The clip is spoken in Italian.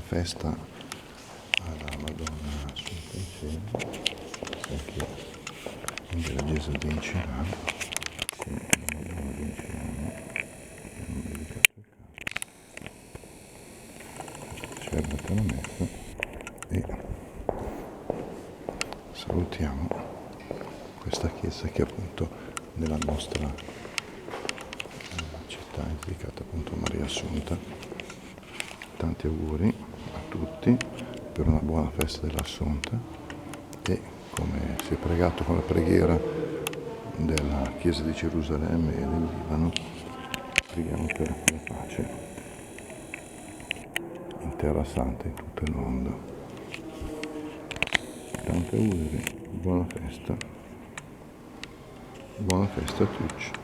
festa alla Madonna Assunta in Cielo, perché in della Gesù di Incirano, con la Madonna di Incirano, abbiamo dedicato il canto. Osservate la messa e salutiamo questa chiesa che appunto nella nostra città è dedicata appunto a Maria Assunta. Tanti auguri a tutti per una buona festa dell'Assunta e come si è pregato con la preghiera della Chiesa di Gerusalemme e del Libano, preghiamo per la pace in Terra Santa, in tutto il mondo. Tanti auguri, buona festa a tutti.